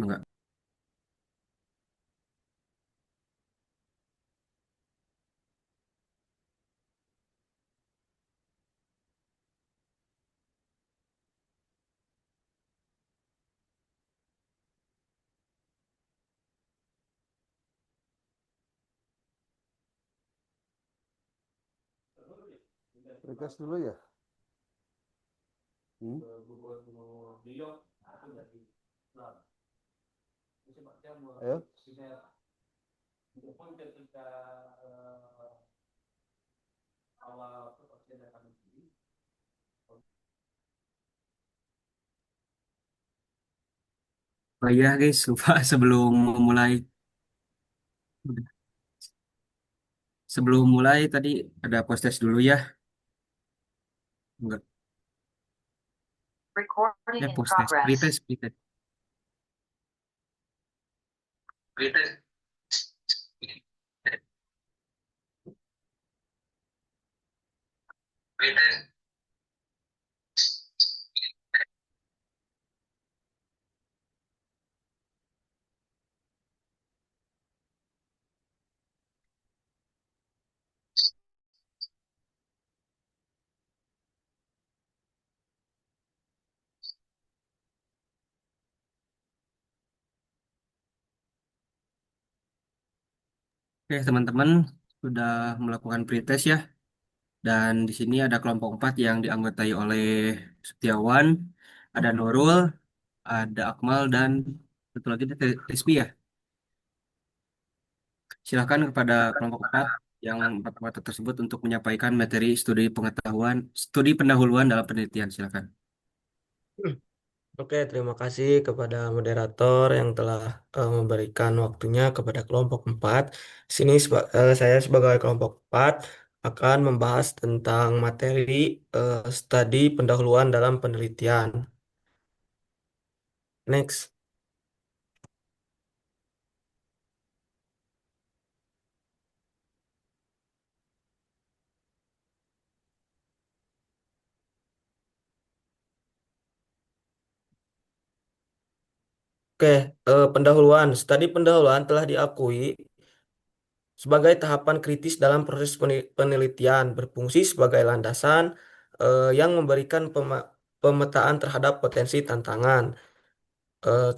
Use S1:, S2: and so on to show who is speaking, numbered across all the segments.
S1: Enggak.
S2: Request dulu ya. Hmm? Ayo.
S1: Oh iya guys, lupa sebelum mulai sebelum mulai tadi ada post test dulu ya. Enggak.
S3: Recording
S1: Ya
S3: in
S1: post test,
S3: progress.
S1: pretest, pretest. Pretest. Pretest. Oke teman-teman sudah melakukan pretest ya. Dan di sini ada kelompok 4 yang dianggotai oleh Setiawan, ada Nurul, ada Akmal dan satu lagi Rizky ya. Silakan kepada kelompok 4 yang 4 tersebut untuk menyampaikan materi studi pengetahuan, studi pendahuluan dalam penelitian. Silakan.
S4: Oke, terima kasih kepada moderator yang telah memberikan waktunya kepada kelompok 4. Saya sebagai kelompok 4 akan membahas tentang materi studi pendahuluan dalam penelitian. Next. Oke, pendahuluan. Studi pendahuluan telah diakui sebagai tahapan kritis dalam proses penelitian, berfungsi sebagai landasan yang memberikan pemetaan terhadap potensi tantangan.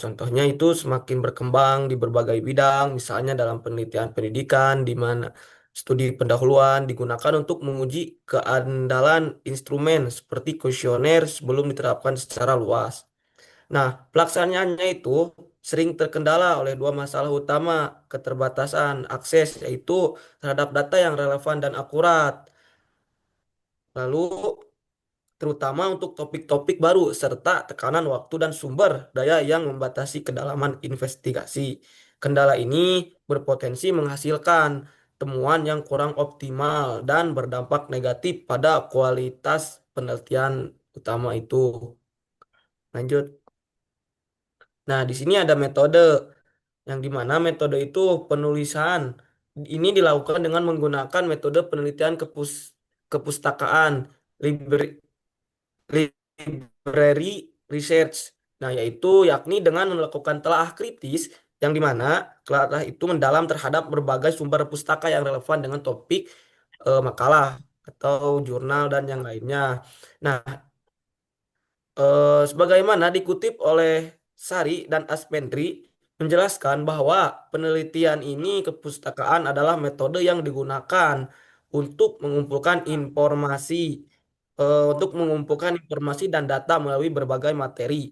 S4: Contohnya itu semakin berkembang di berbagai bidang, misalnya dalam penelitian pendidikan, di mana studi pendahuluan digunakan untuk menguji keandalan instrumen seperti kuesioner sebelum diterapkan secara luas. Nah, pelaksanaannya itu sering terkendala oleh dua masalah utama, keterbatasan akses, yaitu terhadap data yang relevan dan akurat. Lalu terutama untuk topik-topik baru serta tekanan waktu dan sumber daya yang membatasi kedalaman investigasi. Kendala ini berpotensi menghasilkan temuan yang kurang optimal dan berdampak negatif pada kualitas penelitian utama itu. Lanjut. Nah, di sini ada metode yang dimana metode itu penulisan ini dilakukan dengan menggunakan metode penelitian kepustakaan, library research. Nah, yaitu yakni dengan melakukan telaah kritis yang dimana telaah itu mendalam terhadap berbagai sumber pustaka yang relevan dengan topik makalah atau jurnal dan yang lainnya. Nah, sebagaimana dikutip oleh Sari dan Aspendri menjelaskan bahwa penelitian ini kepustakaan adalah metode yang digunakan untuk mengumpulkan informasi dan data melalui berbagai materi.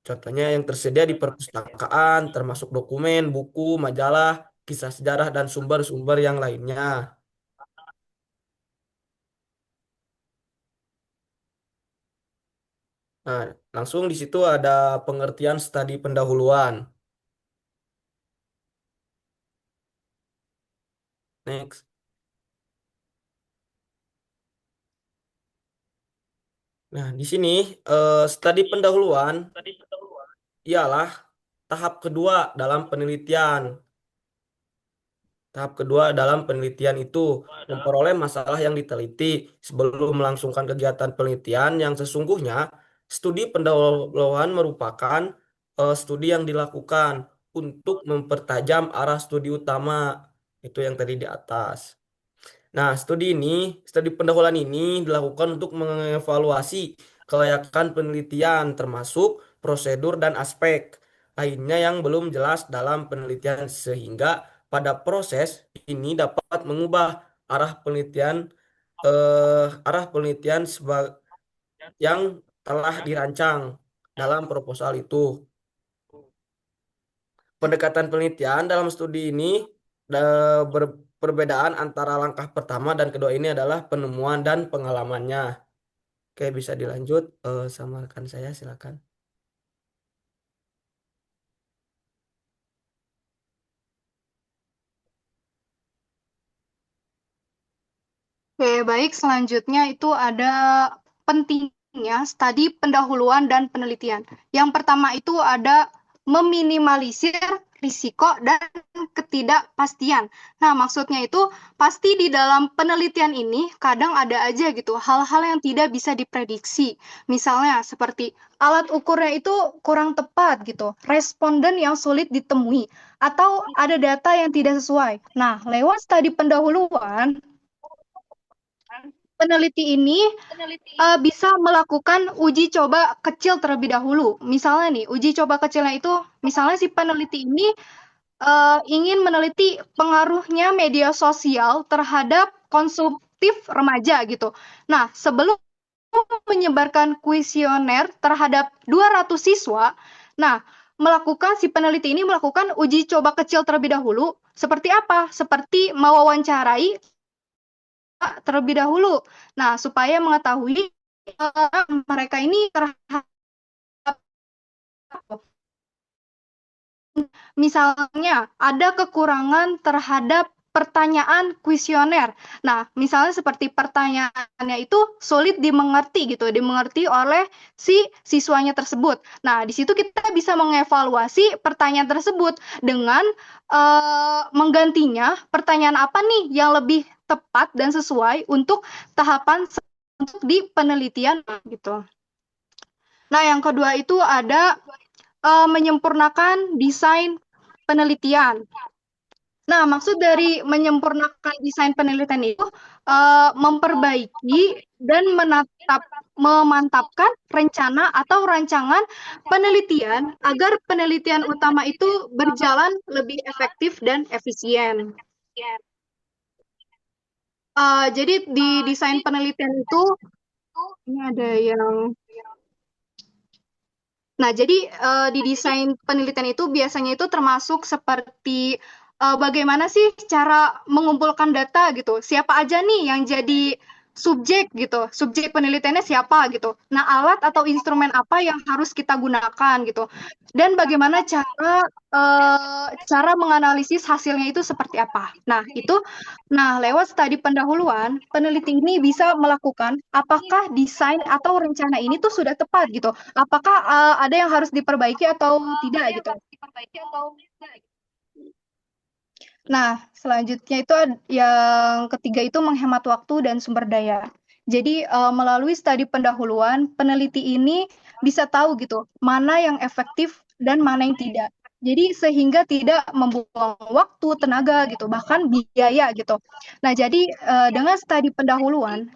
S4: Contohnya yang tersedia di perpustakaan, termasuk dokumen, buku, majalah, kisah sejarah, dan sumber-sumber yang lainnya. Nah, langsung di situ ada pengertian studi pendahuluan. Next. Nah, di sini studi pendahuluan ialah tahap kedua dalam penelitian. Tahap kedua dalam penelitian itu memperoleh masalah yang diteliti sebelum melangsungkan kegiatan penelitian yang sesungguhnya studi pendahuluan merupakan studi yang dilakukan untuk mempertajam arah studi utama. Itu yang tadi di atas. Nah, studi pendahuluan ini dilakukan untuk mengevaluasi kelayakan penelitian, termasuk prosedur dan aspek lainnya yang belum jelas dalam penelitian, sehingga pada proses ini dapat mengubah arah penelitian yang telah dirancang dalam proposal itu. Pendekatan penelitian dalam studi ini perbedaan antara langkah pertama dan kedua ini adalah penemuan dan pengalamannya. Oke, bisa dilanjut sama rekan saya, silakan.
S3: Oke, baik. Selanjutnya itu ada pentingnya studi pendahuluan dan penelitian. Yang pertama itu ada meminimalisir risiko dan ketidakpastian. Nah, maksudnya itu pasti di dalam penelitian ini kadang ada aja gitu hal-hal yang tidak bisa diprediksi. Misalnya seperti alat ukurnya itu kurang tepat gitu, responden yang sulit ditemui, atau ada data yang tidak sesuai. Nah, lewat studi pendahuluan, peneliti ini bisa melakukan uji coba kecil terlebih dahulu. Misalnya nih, uji coba kecilnya itu, misalnya si peneliti ini ingin meneliti pengaruhnya media sosial terhadap konsumtif remaja gitu. Nah, sebelum menyebarkan kuesioner terhadap 200 siswa, nah, si peneliti ini melakukan uji coba kecil terlebih dahulu. Seperti apa? Seperti mewawancarai terlebih dahulu. Nah, supaya mengetahui mereka ini terhadap misalnya ada kekurangan terhadap pertanyaan kuesioner. Nah, misalnya seperti pertanyaannya itu sulit dimengerti gitu, dimengerti oleh si siswanya tersebut. Nah, di situ kita bisa mengevaluasi pertanyaan tersebut dengan menggantinya pertanyaan apa nih yang lebih tepat dan sesuai untuk tahapan untuk di penelitian gitu. Nah, yang kedua itu ada menyempurnakan desain penelitian. Nah, maksud dari menyempurnakan desain penelitian itu memperbaiki dan memantapkan rencana atau rancangan penelitian agar penelitian utama itu berjalan lebih efektif dan efisien. Jadi di desain penelitian itu ini ada yang Nah, jadi di desain penelitian itu biasanya itu termasuk seperti bagaimana sih cara mengumpulkan data gitu. Siapa aja nih yang jadi subjek gitu. Subjek penelitiannya siapa gitu. Nah, alat atau instrumen apa yang harus kita gunakan gitu. Dan bagaimana cara menganalisis hasilnya itu seperti apa. Nah, lewat studi pendahuluan, peneliti ini bisa melakukan apakah desain atau rencana ini tuh sudah tepat gitu. Apakah ada yang harus diperbaiki atau tidak gitu. Nah, selanjutnya itu yang ketiga itu menghemat waktu dan sumber daya. Jadi melalui studi pendahuluan, peneliti ini bisa tahu gitu mana yang efektif dan mana yang tidak. Jadi sehingga tidak membuang waktu, tenaga gitu, bahkan biaya gitu. Nah, jadi dengan studi pendahuluan,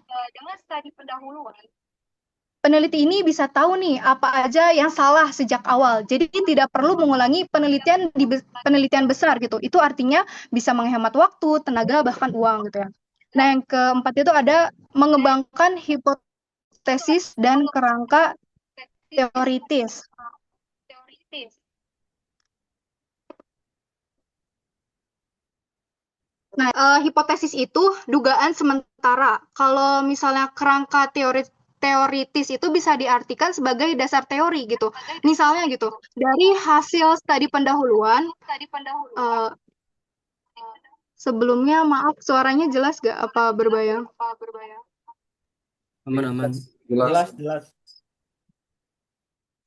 S3: peneliti ini bisa tahu nih apa aja yang salah sejak awal. Jadi tidak perlu mengulangi penelitian besar gitu. Itu artinya bisa menghemat waktu, tenaga, bahkan uang gitu ya. Nah, yang keempat itu ada mengembangkan hipotesis dan kerangka teoritis. Nah, hipotesis itu dugaan sementara. Kalau misalnya kerangka teoritis itu bisa diartikan sebagai dasar teori gitu. Misalnya gitu, dari hasil studi pendahuluan, sebelumnya maaf suaranya jelas gak apa berbayang?
S1: Aman-aman.
S2: Jelas.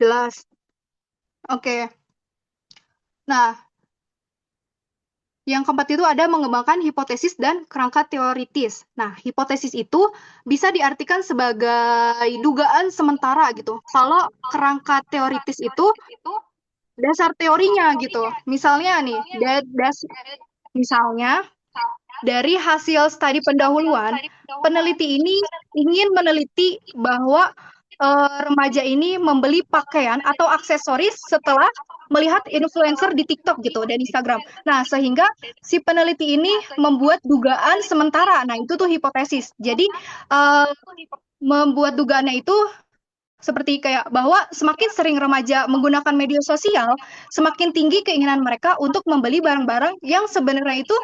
S3: Jelas. Oke. Nah, yang keempat itu ada mengembangkan hipotesis dan kerangka teoritis. Nah, hipotesis itu bisa diartikan sebagai dugaan sementara gitu. Kalau kerangka teoritis itu dasar teorinya gitu. Misalnya nih, misalnya dari hasil studi pendahuluan, peneliti ini ingin meneliti bahwa remaja ini membeli pakaian atau aksesoris setelah melihat influencer di TikTok gitu dan Instagram. Nah, sehingga si peneliti ini membuat dugaan sementara. Nah, itu tuh hipotesis. Jadi membuat dugaannya itu seperti kayak bahwa semakin sering remaja menggunakan media sosial, semakin tinggi keinginan mereka untuk membeli barang-barang yang sebenarnya itu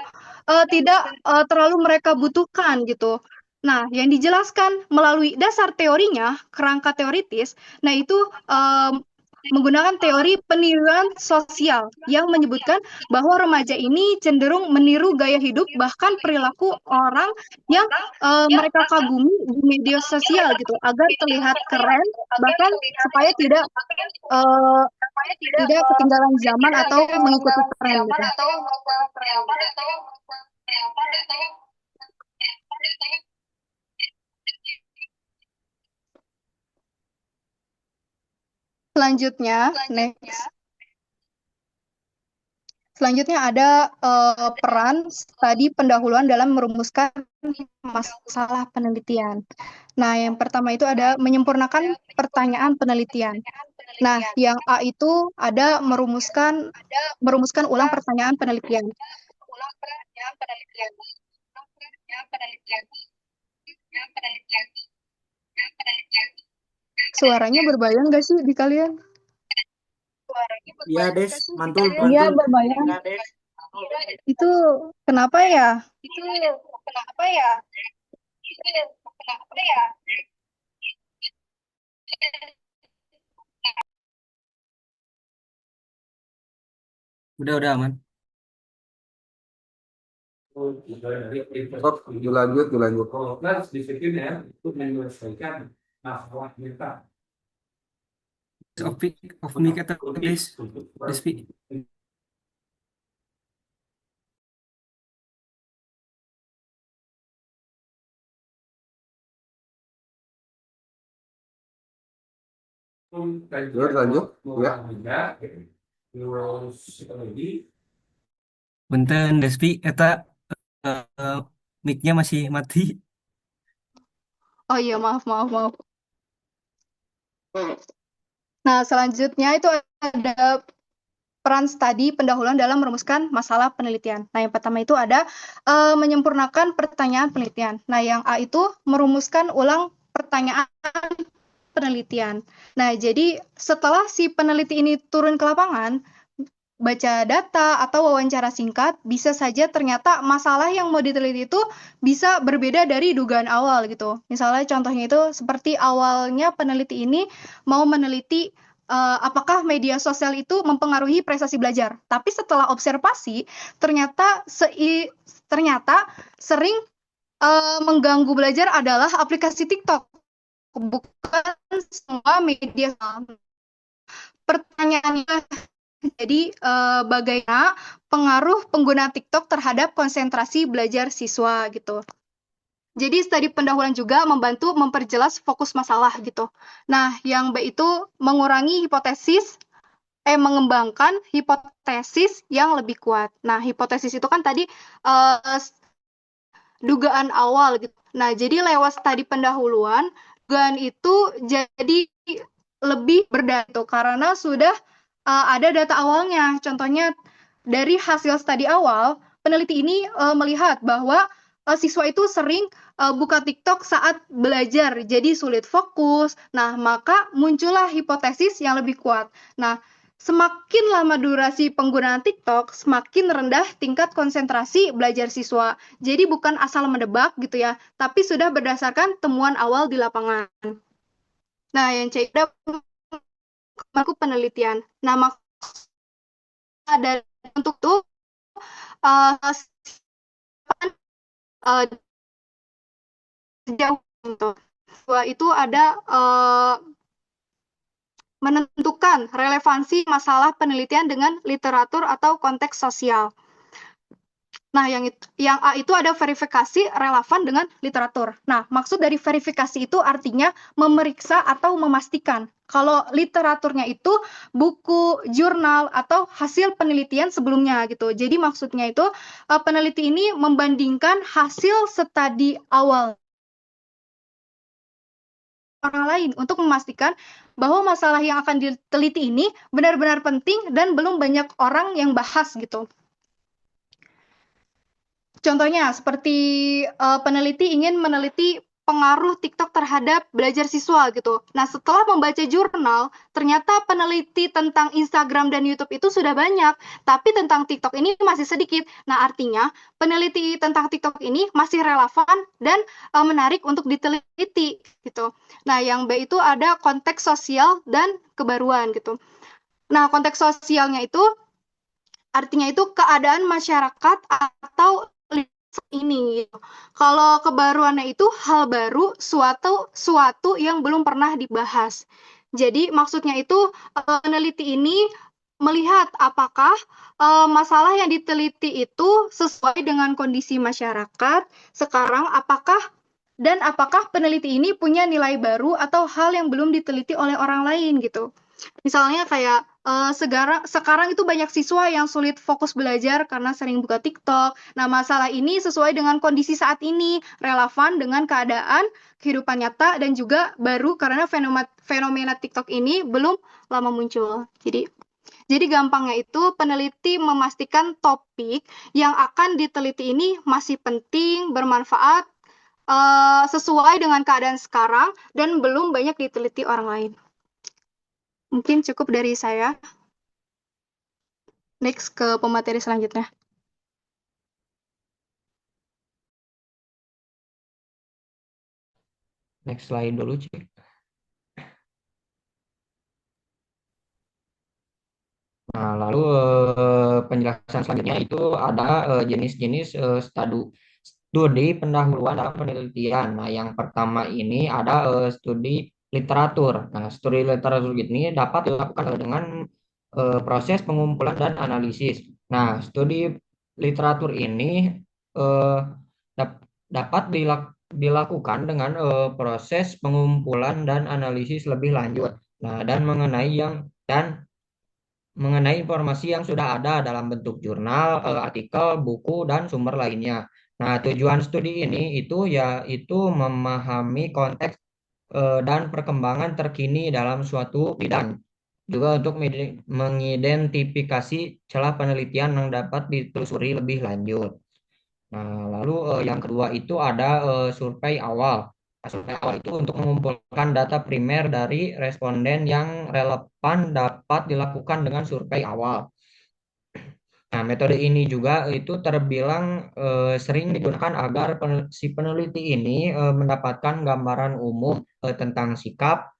S3: tidak terlalu mereka butuhkan gitu. Nah, yang dijelaskan melalui dasar teorinya, kerangka teoritis, nah itu menggunakan teori peniruan sosial yang menyebutkan bahwa remaja ini cenderung meniru gaya hidup bahkan perilaku orang yang mereka kagumi di media sosial gitu agar terlihat keren bahkan supaya tidak ketinggalan zaman atau mengikuti tren gitu. Selanjutnya ada peran studi pendahuluan dalam merumuskan masalah penelitian. Nah, yang pertama itu ada menyempurnakan pertanyaan penelitian. Nah, yang A itu ada merumuskan ulang pertanyaan penelitian. Suaranya berbayang nggak sih di kalian?
S4: Iya, Des, mantul,
S3: Iya,
S4: mantul.
S3: berbayang. Itu kenapa ya?
S1: Udah aman.
S2: Sok, dilanjut.
S5: Kelas disiplinnya untuk menyelesaikan masalah kita.
S1: Off mic atau Despi.
S2: Lanjut, ya.
S5: Terus lagi
S1: Benten Despi, eta mic-nya masih mati.
S3: Oh iya, maaf. Nah, selanjutnya itu ada peran studi pendahuluan dalam merumuskan masalah penelitian. Nah, yang pertama itu ada menyempurnakan pertanyaan penelitian. Nah, yang A itu merumuskan ulang pertanyaan penelitian. Nah, jadi setelah si peneliti ini turun ke lapangan, baca data atau wawancara singkat, bisa saja ternyata masalah yang mau diteliti itu bisa berbeda dari dugaan awal gitu. Misalnya contohnya itu seperti awalnya peneliti ini mau meneliti apakah media sosial itu mempengaruhi prestasi belajar. Tapi setelah observasi, ternyata sering mengganggu belajar adalah aplikasi TikTok, bukan semua media. Pertanyaannya, jadi bagaimana pengaruh pengguna TikTok terhadap konsentrasi belajar siswa gitu. Jadi studi pendahuluan juga membantu memperjelas fokus masalah gitu. Nah, yang B itu mengembangkan hipotesis yang lebih kuat. Nah, hipotesis itu kan tadi dugaan awal gitu. Nah, jadi lewat studi pendahuluan, dugaan itu jadi lebih berdata karena sudah ada data awalnya. Contohnya dari hasil studi awal, peneliti ini melihat bahwa siswa itu sering buka TikTok saat belajar, jadi sulit fokus. Nah, maka muncullah hipotesis yang lebih kuat. Nah, semakin lama durasi penggunaan TikTok, semakin rendah tingkat konsentrasi belajar siswa. Jadi bukan asal menebak gitu ya, tapi sudah berdasarkan temuan awal di lapangan. Nah, yang C ada penelitian. Nah, ada untuk itu sejauh itu ada menentukan relevansi masalah penelitian dengan literatur atau konteks sosial. Nah, yang A itu ada verifikasi relevan dengan literatur. Nah, maksud dari verifikasi itu artinya memeriksa atau memastikan Kalau literaturnya itu buku, jurnal, atau hasil penelitian sebelumnya gitu. Jadi maksudnya itu peneliti ini membandingkan hasil studi awal orang lain untuk memastikan bahwa masalah yang akan diteliti ini benar-benar penting dan belum banyak orang yang bahas gitu. Contohnya seperti peneliti ingin meneliti pengaruh TikTok terhadap belajar siswa gitu. Nah, setelah membaca jurnal, ternyata peneliti tentang Instagram dan YouTube itu sudah banyak, tapi tentang TikTok ini masih sedikit. Nah, artinya peneliti tentang TikTok ini masih relevan dan menarik untuk diteliti gitu. Nah, yang B itu ada konteks sosial dan kebaruan gitu. Nah, konteks sosialnya itu artinya itu keadaan masyarakat atau ini gitu. Kalau kebaruannya itu hal baru, suatu yang belum pernah dibahas. Jadi maksudnya itu peneliti ini melihat apakah masalah yang diteliti itu sesuai dengan kondisi masyarakat sekarang, apakah peneliti ini punya nilai baru atau hal yang belum diteliti oleh orang lain gitu. Misalnya kayak sekarang itu banyak siswa yang sulit fokus belajar karena sering buka TikTok. Nah, masalah ini sesuai dengan kondisi saat ini, relevan dengan keadaan kehidupan nyata dan juga baru karena fenomena TikTok ini belum lama muncul. Jadi gampangnya itu peneliti memastikan topik yang akan diteliti ini masih penting, bermanfaat, sesuai dengan keadaan sekarang dan belum banyak diteliti orang lain. Mungkin cukup dari saya. Next ke pemateri selanjutnya.
S6: Next slide dulu, Cik. Nah, lalu penjelasan selanjutnya itu ada jenis-jenis studi pendahuluan dalam penelitian. Nah, yang pertama ini ada studi literatur. Nah, studi literatur ini dapat dilakukan dengan proses pengumpulan dan analisis. Nah, studi literatur ini eh, dapat dilakukan dengan proses pengumpulan dan analisis lebih lanjut. Nah, dan mengenai informasi yang sudah ada dalam bentuk jurnal, artikel, buku, dan sumber lainnya. Nah, tujuan studi ini yaitu memahami konteks dan perkembangan terkini dalam suatu bidang. Juga untuk mengidentifikasi celah penelitian yang dapat ditelusuri lebih lanjut. Nah, lalu yang kedua itu ada survei awal. Nah, survei awal itu untuk mengumpulkan data primer dari responden yang relevan dapat dilakukan dengan survei awal. Nah, metode ini juga itu terbilang sering digunakan agar si peneliti ini mendapatkan gambaran umum tentang sikap,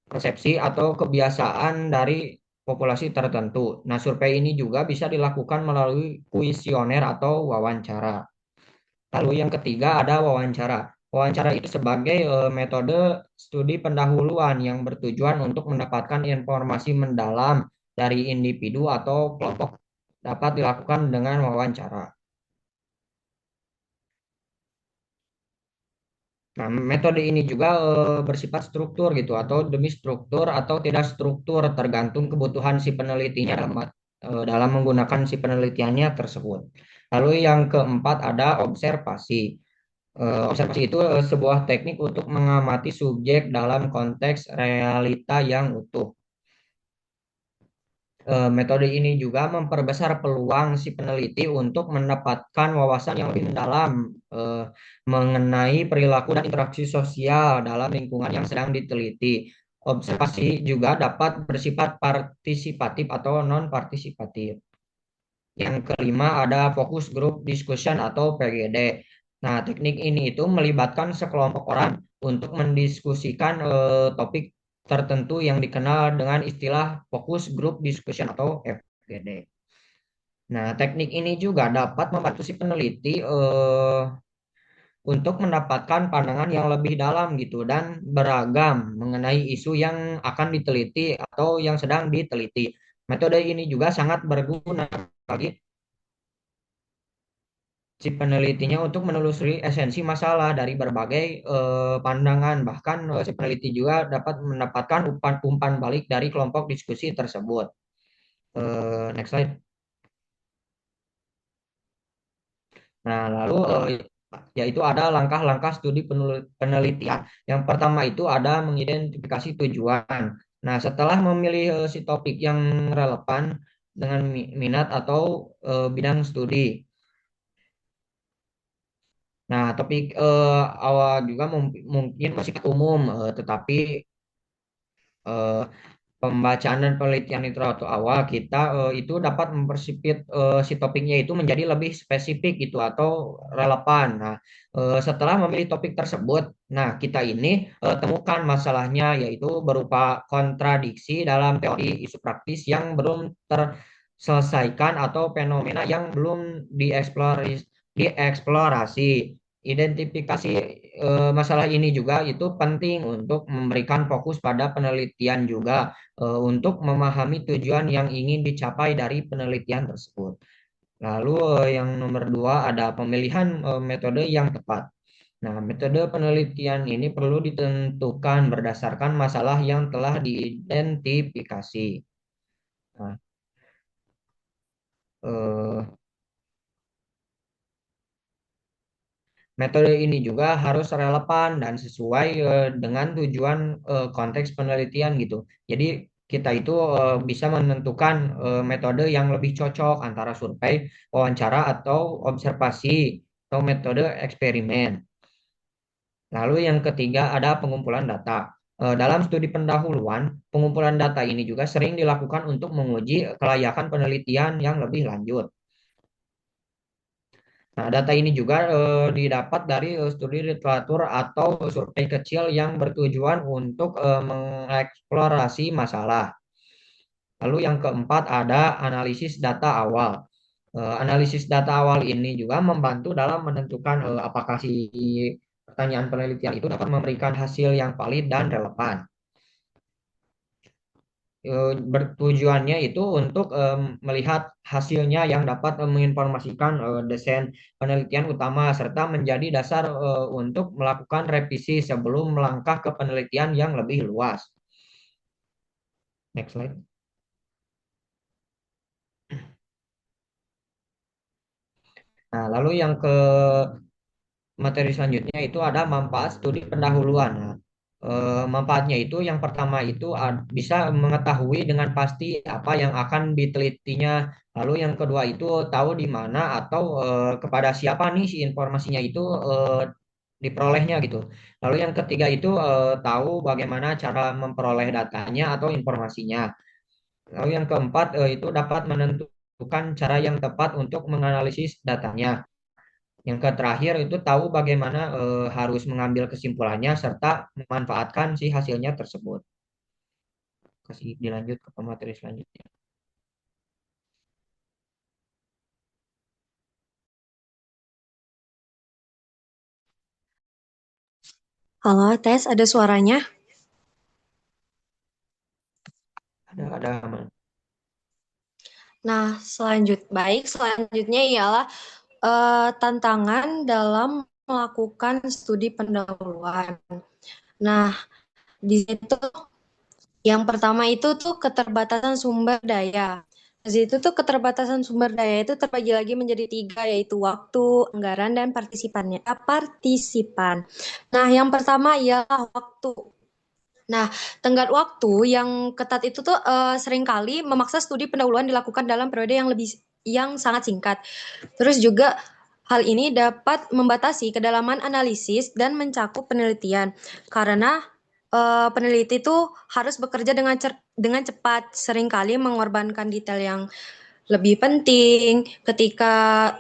S6: persepsi atau kebiasaan dari populasi tertentu. Nah, survei ini juga bisa dilakukan melalui kuesioner atau wawancara. Lalu yang ketiga ada wawancara. Wawancara itu sebagai metode studi pendahuluan yang bertujuan untuk mendapatkan informasi mendalam dari individu atau kelompok, dapat dilakukan dengan wawancara. Nah, metode ini juga bersifat struktur gitu atau demi struktur atau tidak struktur tergantung kebutuhan si penelitinya dalam menggunakan si penelitiannya tersebut. Lalu yang keempat ada observasi. Observasi itu sebuah teknik untuk mengamati subjek dalam konteks realita yang utuh. Metode ini juga memperbesar peluang si peneliti untuk mendapatkan wawasan yang lebih mendalam mengenai perilaku dan interaksi sosial dalam lingkungan yang sedang diteliti. Observasi juga dapat bersifat partisipatif atau non-partisipatif. Yang kelima ada focus group discussion atau PGD. Nah, teknik ini itu melibatkan sekelompok orang untuk mendiskusikan topik tertentu yang dikenal dengan istilah focus group discussion atau FGD. Nah, teknik ini juga dapat membantu si peneliti untuk mendapatkan pandangan yang lebih dalam gitu dan beragam mengenai isu yang akan diteliti atau yang sedang diteliti. Metode ini juga sangat berguna bagi si penelitinya untuk menelusuri esensi masalah dari berbagai pandangan. Bahkan si peneliti juga dapat mendapatkan umpan balik dari kelompok diskusi tersebut. Next slide. Nah, lalu yaitu ada langkah-langkah studi penelitian. Yang pertama itu ada mengidentifikasi tujuan. Nah, setelah memilih si topik yang relevan dengan minat atau bidang studi. Nah, topik awal juga mungkin bersifat umum, tetapi eh, pembacaan dan penelitian itu atau awal kita itu dapat mempersempit si topiknya itu menjadi lebih spesifik gitu atau relevan. Nah, setelah memilih topik tersebut, nah kita ini temukan masalahnya yaitu berupa kontradiksi dalam teori isu praktis yang belum terselesaikan atau fenomena yang belum dieksplorasi. Identifikasi masalah ini juga itu penting untuk memberikan fokus pada penelitian juga untuk memahami tujuan yang ingin dicapai dari penelitian tersebut. Lalu yang nomor dua ada pemilihan metode yang tepat. Nah, metode penelitian ini perlu ditentukan berdasarkan masalah yang telah diidentifikasi. Nah, eh, metode ini juga harus relevan dan sesuai dengan tujuan konteks penelitian gitu. Jadi kita itu bisa menentukan metode yang lebih cocok antara survei, wawancara, atau observasi, atau metode eksperimen. Lalu yang ketiga ada pengumpulan data. Dalam studi pendahuluan, pengumpulan data ini juga sering dilakukan untuk menguji kelayakan penelitian yang lebih lanjut. Nah, data ini juga didapat dari studi literatur atau survei kecil yang bertujuan untuk mengeksplorasi masalah. Lalu yang keempat ada analisis data awal. Analisis data awal ini juga membantu dalam menentukan apakah si pertanyaan penelitian itu dapat memberikan hasil yang valid dan relevan. Bertujuannya itu untuk melihat hasilnya yang dapat menginformasikan desain penelitian utama serta menjadi dasar untuk melakukan revisi sebelum melangkah ke penelitian yang lebih luas. Next slide. Nah, lalu yang ke materi selanjutnya itu ada manfaat studi pendahuluan. Nah, manfaatnya itu yang pertama itu bisa mengetahui dengan pasti apa yang akan ditelitinya. Lalu yang kedua itu tahu di mana atau kepada siapa nih si informasinya itu diperolehnya gitu. Lalu yang ketiga itu tahu bagaimana cara memperoleh datanya atau informasinya. Lalu yang keempat itu dapat menentukan cara yang tepat untuk menganalisis datanya. Yang terakhir itu tahu bagaimana harus mengambil kesimpulannya serta memanfaatkan si hasilnya tersebut. Kasih dilanjut ke pemateri selanjutnya.
S7: Halo, tes ada suaranya?
S6: Ada aman.
S7: Nah, selanjutnya ialah tantangan dalam melakukan studi pendahuluan. Nah, di situ yang pertama itu tuh keterbatasan sumber daya. Di situ tuh keterbatasan sumber daya itu terbagi lagi menjadi 3, yaitu waktu, anggaran, dan partisipan. Nah, yang pertama ialah waktu. Nah, tenggat waktu yang ketat itu tuh seringkali memaksa studi pendahuluan dilakukan dalam periode yang sangat singkat. Terus juga hal ini dapat membatasi kedalaman analisis dan mencakup penelitian karena peneliti itu harus bekerja dengan cepat, seringkali mengorbankan detail yang lebih penting. Ketika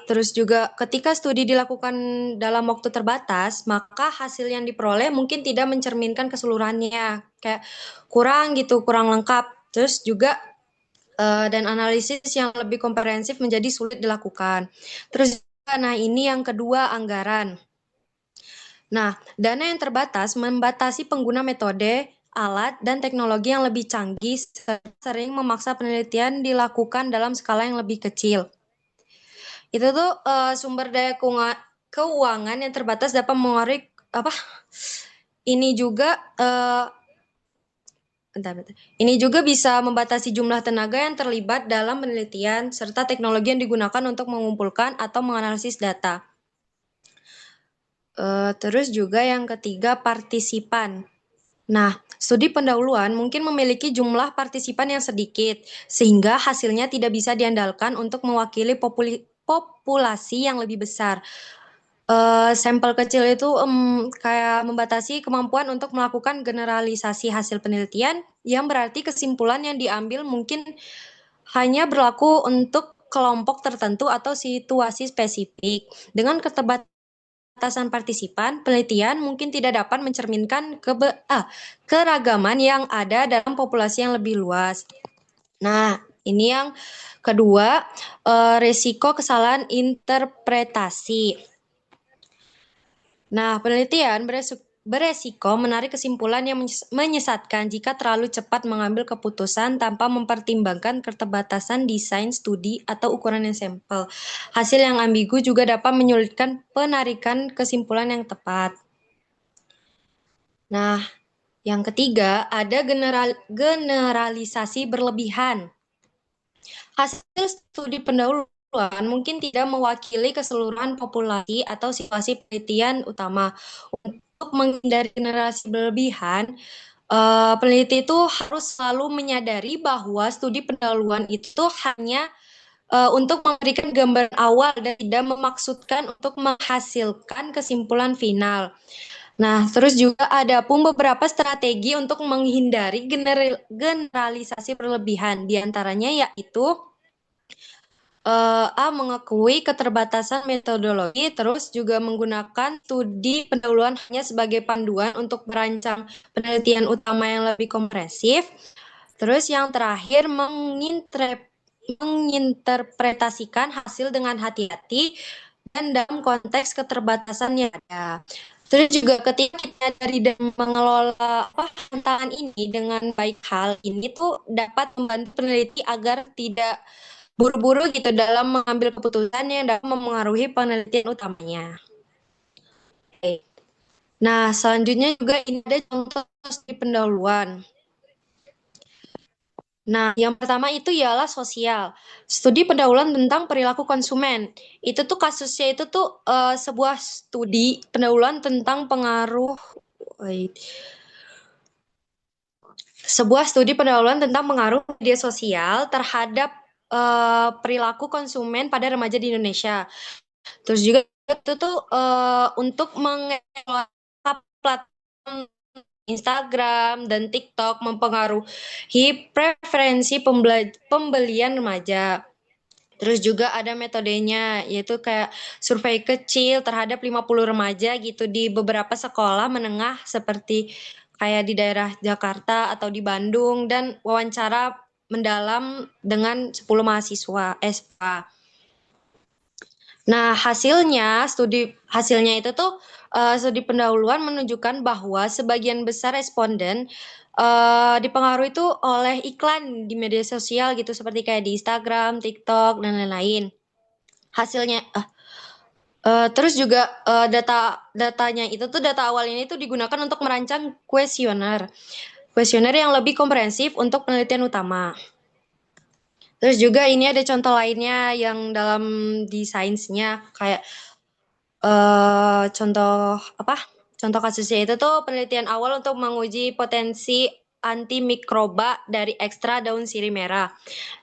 S7: studi dilakukan dalam waktu terbatas, maka hasil yang diperoleh mungkin tidak mencerminkan keseluruhannya, kayak kurang lengkap. Terus juga dan analisis yang lebih komprehensif menjadi sulit dilakukan. Terus nah ini yang kedua, anggaran. Nah, dana yang terbatas membatasi pengguna metode, alat, dan teknologi yang lebih canggih, sering memaksa penelitian dilakukan dalam skala yang lebih kecil. Itu tuh sumber daya keuangan yang terbatas dapat mengaruhi apa? Ini juga bentar. Ini juga bisa membatasi jumlah tenaga yang terlibat dalam penelitian serta teknologi yang digunakan untuk mengumpulkan atau menganalisis data. Terus juga yang ketiga, partisipan. Nah, studi pendahuluan mungkin memiliki jumlah partisipan yang sedikit, sehingga hasilnya tidak bisa diandalkan untuk mewakili populasi yang lebih besar. Sampel kecil itu kayak membatasi kemampuan untuk melakukan generalisasi hasil penelitian, yang berarti kesimpulan yang diambil mungkin hanya berlaku untuk kelompok tertentu atau situasi spesifik. Dengan keterbatasan partisipan, penelitian mungkin tidak dapat mencerminkan keragaman yang ada dalam populasi yang lebih luas. Nah, ini yang kedua, risiko kesalahan interpretasi. Nah, penelitian beresiko menarik kesimpulan yang menyesatkan jika terlalu cepat mengambil keputusan tanpa mempertimbangkan keterbatasan desain studi atau ukuran yang sampel. Hasil yang ambigu juga dapat menyulitkan penarikan kesimpulan yang tepat. Nah, yang ketiga, ada generalisasi berlebihan. Hasil studi pendahuluan mungkin tidak mewakili keseluruhan populasi atau situasi penelitian utama. Untuk menghindari generasi berlebihan, peneliti itu harus selalu menyadari bahwa studi pendahuluan itu hanya untuk memberikan gambaran awal dan tidak memaksudkan untuk menghasilkan kesimpulan final. Nah, terus juga ada pun beberapa strategi untuk menghindari generalisasi berlebihan. Di antaranya yaitu mengakui keterbatasan metodologi, terus juga menggunakan studi pendahuluan hanya sebagai panduan untuk merancang penelitian utama yang lebih komprehensif. Terus yang terakhir, menginterpretasikan hasil dengan hati-hati dan dalam konteks keterbatasannya ada. Terus juga ketika kita dari dan mengelola tantangan ini dengan baik, hal ini tuh dapat membantu peneliti agar tidak buru-buru gitu dalam mengambil keputusan yang dapat mempengaruhi penelitian utamanya. Oke. Nah, selanjutnya juga ini ada contoh studi pendahuluan. Nah, yang pertama itu ialah sosial. Studi pendahuluan tentang perilaku konsumen. Itu tuh kasusnya itu tuh sebuah studi pendahuluan tentang sebuah studi pendahuluan tentang pengaruh media sosial terhadap perilaku konsumen pada remaja di Indonesia. Terus juga itu tuh untuk mengelola platform Instagram dan TikTok mempengaruhi preferensi pembelian remaja. Terus juga ada metodenya, yaitu kayak survei kecil terhadap 50 remaja gitu di beberapa sekolah menengah seperti kayak di daerah Jakarta atau di Bandung, dan wawancara mendalam dengan 10 mahasiswa SPA. Nah, hasilnya itu tuh studi pendahuluan menunjukkan bahwa sebagian besar responden dipengaruhi itu oleh iklan di media sosial gitu, seperti kayak di Instagram, TikTok, dan lain-lain. Hasilnya terus juga datanya itu tuh, data awalnya itu digunakan untuk merancang kuesioner yang lebih komprehensif untuk penelitian utama. Terus juga ini ada contoh lainnya yang dalam di sainsnya, kayak contoh kasusnya itu tuh penelitian awal untuk menguji potensi antimikroba dari ekstra daun sirih merah.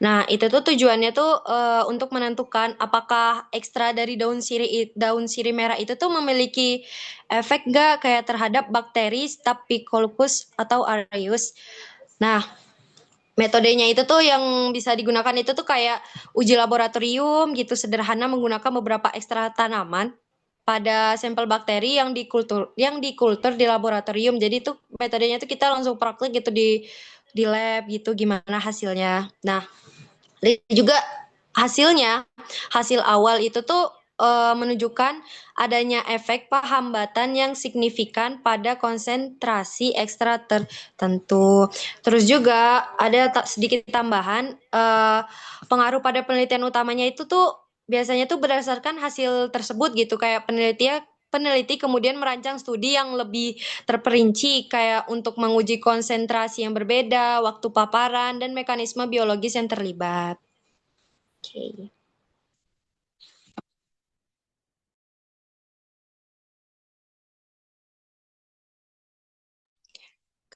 S7: Nah, itu tuh tujuannya tuh untuk menentukan apakah ekstra dari daun sirih merah itu tuh memiliki efek nggak kayak terhadap bakteri Staphylococcus atau aureus. Nah, metodenya itu tuh yang bisa digunakan itu tuh kayak uji laboratorium gitu, sederhana, menggunakan beberapa ekstrak tanaman pada sampel bakteri yang dikultur di laboratorium. Jadi tuh metodenya tuh kita langsung praktek gitu di lab gitu, gimana hasilnya. Nah, juga hasil awal itu tuh menunjukkan adanya efek hambatan yang signifikan pada konsentrasi ekstra tertentu. Terus juga ada sedikit tambahan, pengaruh pada penelitian utamanya itu tuh biasanya tuh berdasarkan hasil tersebut gitu, kayak peneliti kemudian merancang studi yang lebih terperinci kayak untuk menguji konsentrasi yang berbeda, waktu paparan, dan mekanisme biologis yang terlibat. Oke.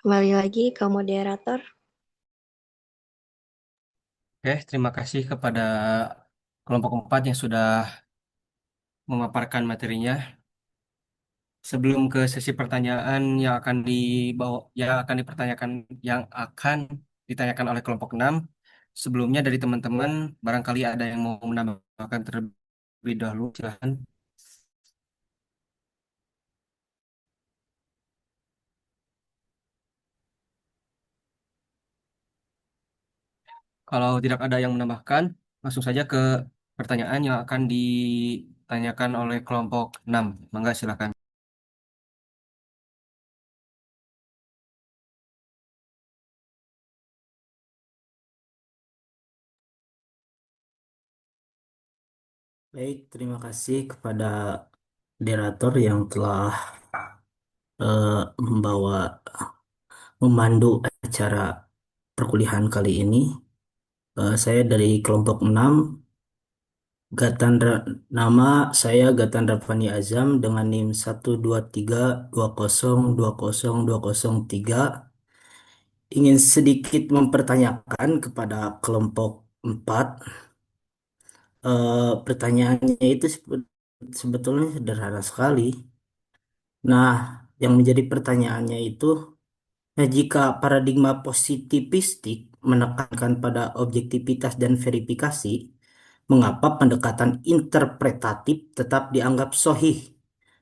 S7: Kembali lagi ke moderator.
S1: Oke, terima kasih kepada kelompok 4 yang sudah memaparkan materinya. Sebelum ke sesi pertanyaan yang akan ditanyakan oleh kelompok 6, sebelumnya dari teman-teman barangkali ada yang mau menambahkan terlebih dahulu, silahkan. Kalau tidak ada yang menambahkan, langsung saja ke pertanyaan yang akan ditanyakan oleh kelompok 6. Mangga silakan.
S8: Baik, terima kasih kepada moderator yang telah memandu acara perkuliahan kali ini. Saya dari kelompok 6, nama saya Gatandra Fani Azam dengan NIM 12320202003. Ingin sedikit mempertanyakan kepada kelompok 4. Pertanyaannya itu sebetulnya sederhana sekali. Nah, yang menjadi pertanyaannya itu, nah, jika paradigma positivistik menekankan pada objektivitas dan verifikasi, mengapa pendekatan interpretatif tetap dianggap sahih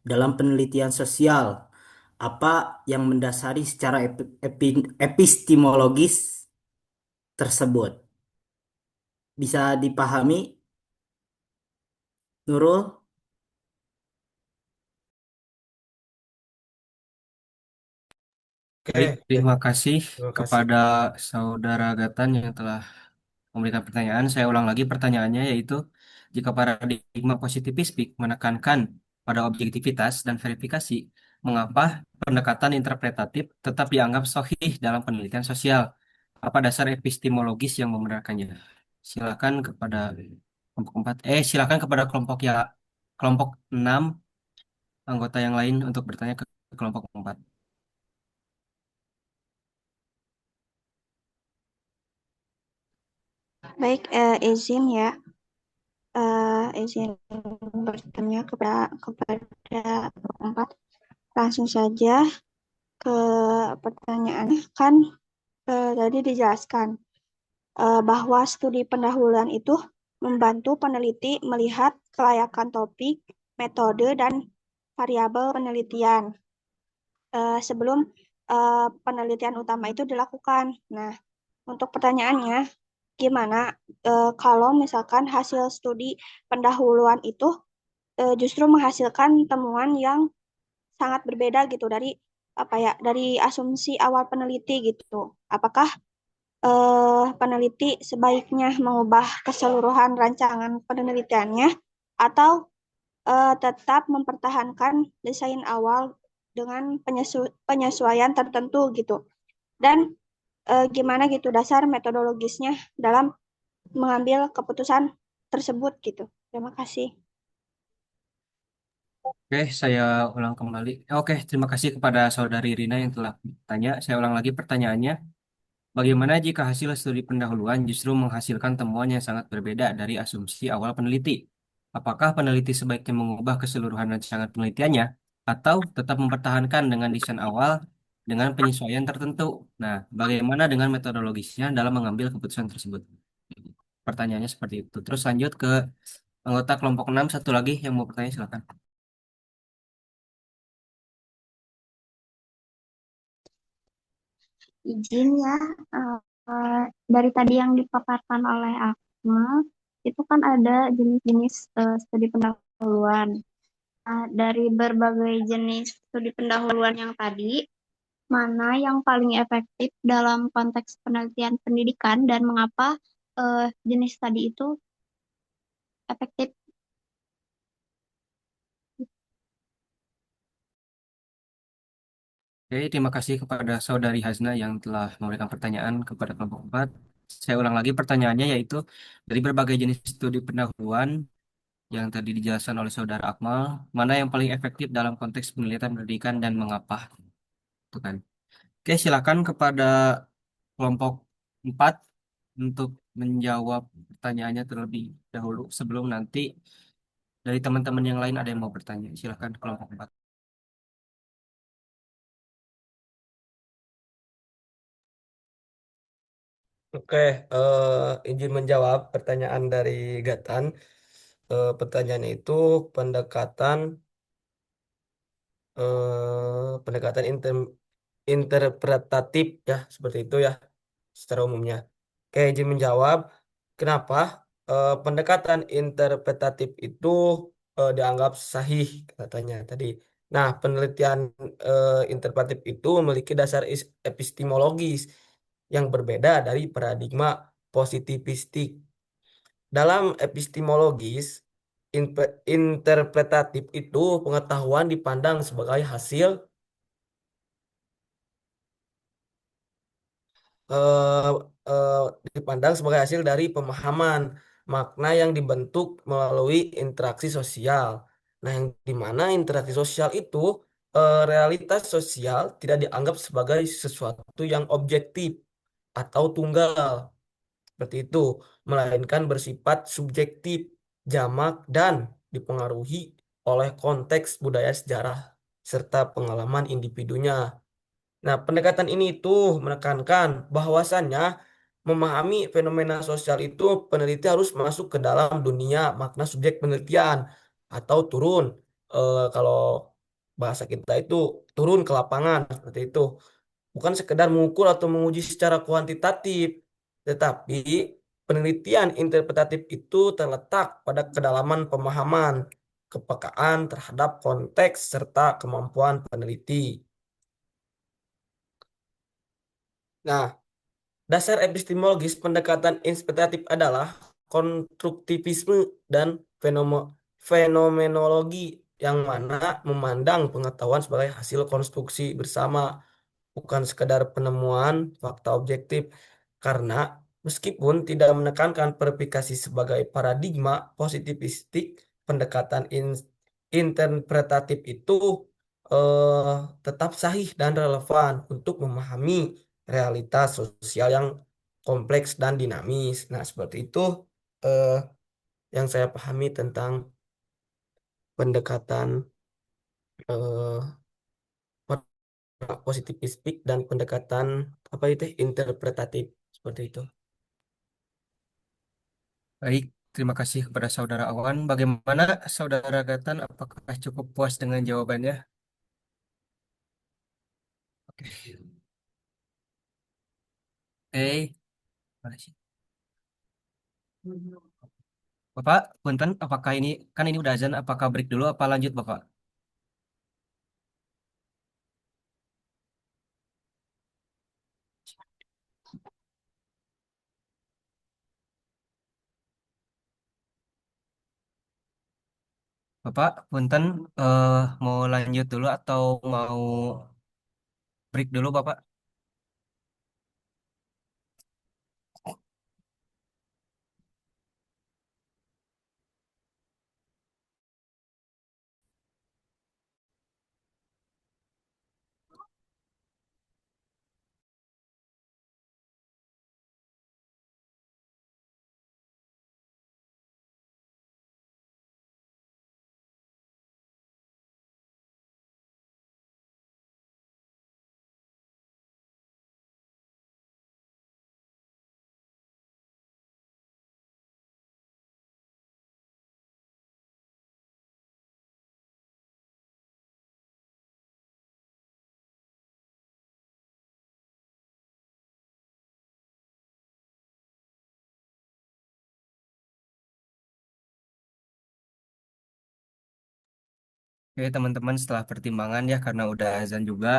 S8: dalam penelitian sosial? Apa yang mendasari secara epistemologis tersebut? Bisa dipahami, Nurul?
S1: Baik,
S4: Oke,
S1: terima kasih
S4: terima kasih.
S1: kepada Saudara Gatan yang telah memberikan pertanyaan. Saya ulang lagi pertanyaannya, yaitu jika paradigma positivistik menekankan pada objektivitas dan verifikasi, mengapa pendekatan interpretatif tetap dianggap sahih dalam penelitian sosial? Apa dasar epistemologis yang membenarkannya? Silakan kepada kelompok 4. Silakan kepada kelompok 6 anggota yang lain untuk bertanya ke kelompok 4.
S9: Baik, izin ya. Izin bertanya kepada keempat. Langsung saja ke pertanyaannya. Kan tadi dijelaskan bahwa studi pendahuluan itu membantu peneliti melihat kelayakan topik, metode, dan variabel penelitian sebelum penelitian utama itu dilakukan. Nah, untuk pertanyaannya, gimana kalau misalkan hasil studi pendahuluan itu justru menghasilkan temuan yang sangat berbeda gitu dari apa ya, dari asumsi awal peneliti gitu. Apakah peneliti sebaiknya mengubah keseluruhan rancangan penelitiannya atau tetap mempertahankan desain awal dengan penyesuaian tertentu gitu. Dan gimana gitu dasar metodologisnya dalam mengambil keputusan tersebut gitu. Terima kasih.
S1: Oke, saya ulang kembali. Oke, terima kasih kepada Saudari Rina yang telah bertanya. Saya ulang lagi pertanyaannya. Bagaimana jika hasil studi pendahuluan justru menghasilkan temuan yang sangat berbeda dari asumsi awal peneliti? Apakah peneliti sebaiknya mengubah keseluruhan rancangan penelitiannya atau tetap mempertahankan dengan desain awal dengan penyesuaian tertentu? Nah, bagaimana dengan metodologisnya dalam mengambil keputusan tersebut? Pertanyaannya seperti itu. Terus lanjut ke anggota kelompok 6, satu lagi yang mau bertanya, silakan.
S10: Izin ya, dari tadi yang dipaparkan oleh Akmal, itu kan ada jenis-jenis studi pendahuluan. Nah, dari berbagai jenis studi pendahuluan yang tadi, mana yang paling efektif dalam konteks penelitian pendidikan dan mengapa jenis tadi itu efektif
S1: Oke, terima kasih kepada Saudari Hasna yang telah memberikan pertanyaan kepada kelompok 4. Saya ulang lagi pertanyaannya yaitu dari berbagai jenis studi pendahuluan yang tadi dijelaskan oleh Saudara Akmal, mana yang paling efektif dalam konteks penelitian pendidikan dan mengapa? Itu kan. Oke, silakan kepada kelompok 4 untuk menjawab pertanyaannya terlebih dahulu sebelum nanti dari teman-teman yang lain ada yang mau bertanya. Silakan kelompok 4.
S4: Oke, izin menjawab pertanyaan dari Gatan. Pertanyaannya itu pendekatan pendekatan interpretatif ya, seperti itu ya secara umumnya. Oke, izin menjawab kenapa pendekatan interpretatif itu dianggap sahih katanya tadi. Nah, penelitian interpretatif itu memiliki dasar epistemologis yang berbeda dari paradigma positivistik. Dalam epistemologis, interpretatif itu pengetahuan dipandang sebagai hasil eh, eh, dipandang sebagai hasil dari pemahaman makna yang dibentuk melalui interaksi sosial. Nah, yang di mana interaksi sosial itu realitas sosial tidak dianggap sebagai sesuatu yang objektif atau tunggal seperti itu, melainkan bersifat subjektif, jamak dan dipengaruhi oleh konteks budaya sejarah serta pengalaman individunya. Nah, pendekatan ini itu menekankan bahwasannya memahami fenomena sosial itu peneliti harus masuk ke dalam dunia makna subjek penelitian atau turun kalau bahasa kita itu turun ke lapangan seperti itu. Bukan sekedar mengukur atau menguji secara kuantitatif, tetapi penelitian interpretatif itu terletak pada kedalaman pemahaman, kepekaan terhadap konteks serta kemampuan peneliti. Nah, dasar epistemologis pendekatan interpretatif adalah konstruktivisme dan fenomenologi yang mana memandang pengetahuan sebagai hasil konstruksi bersama, bukan sekadar penemuan fakta objektif. Karena meskipun tidak menekankan verifikasi sebagai paradigma positivistik, pendekatan interpretatif itu eh, tetap sahih dan relevan untuk memahami realitas sosial yang kompleks dan dinamis. Nah, seperti itu eh, yang saya pahami tentang pendekatan eh, positivistik dan pendekatan apa itu interpretatif seperti itu.
S1: Baik, terima kasih kepada Saudara Awan. Bagaimana Saudara Gatan? Apakah cukup puas dengan jawabannya? Oke. Oke, makasih. Bapak, punten, apakah ini kan ini udah azan? Apakah break dulu? Apa lanjut, Bapak? Bapak, punten, mau lanjut dulu atau mau break dulu, Bapak? Oke, teman-teman, setelah pertimbangan ya, karena udah azan juga,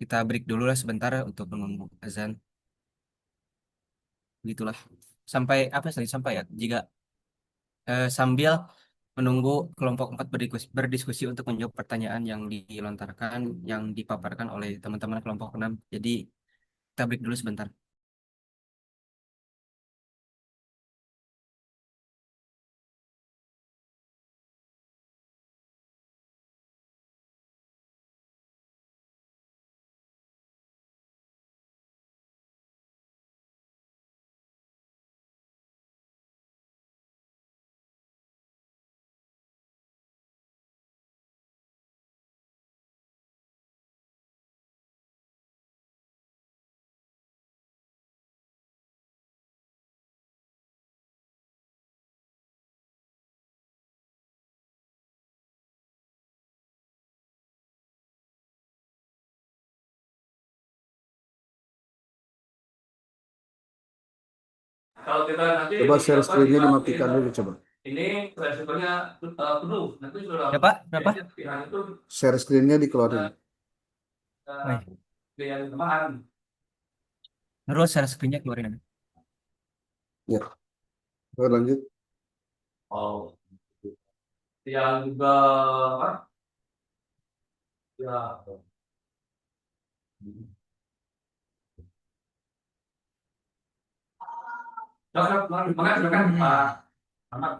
S1: kita break dulu lah sebentar untuk menunggu azan. Gitulah. Sampai apa tadi? Sampai ya? Jika sambil menunggu kelompok 4 berdiskusi untuk menjawab pertanyaan yang dilontarkan, yang dipaparkan oleh teman-teman kelompok 6. Jadi kita break dulu sebentar.
S5: Kalau kita nanti
S2: Coba share
S5: apa,
S2: screen-nya
S5: kita
S2: dimatikan dulu coba.
S5: ini resikonya penuh. Nanti sudah
S1: Ya Pak, berapa?
S5: pilihan itu
S2: Share screen-nya dikeluarin.
S1: Woi,
S5: pilihan tambahan.
S1: terus share screen-nya keluarin aja.
S2: Ya. Oke, lanjut.
S5: Oh, yang juga apa? Ya. Makanya silakan Pak Ahmad.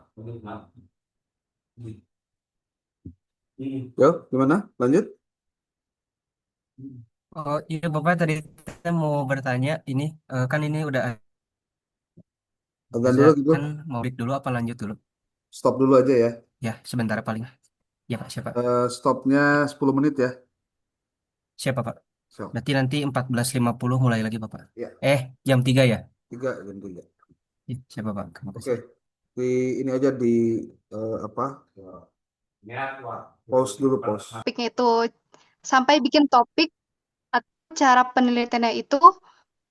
S2: Yo, gimana? Lanjut.
S1: Oh iya Bapak, tadi saya mau bertanya ini, kan ini udah
S2: Azan
S1: saya
S2: dulu gitu.
S1: kan mau break dulu apa lanjut dulu?
S2: Stop dulu aja ya.
S1: Ya, sebentar paling. Ya Pak, siapa?
S2: Stopnya 10 menit ya.
S1: Siapa Pak?
S2: So,
S1: Berarti nanti 14.50 mulai lagi Bapak.
S2: ya,
S1: Jam 3 ya?
S2: 3 jam 3.
S1: Ih, siapa Pak? Terima
S2: Oke.
S1: kasih.
S2: Di ini aja di apa? Pause dulu, pause.
S3: Topiknya itu sampai bikin topik atau cara penelitiannya itu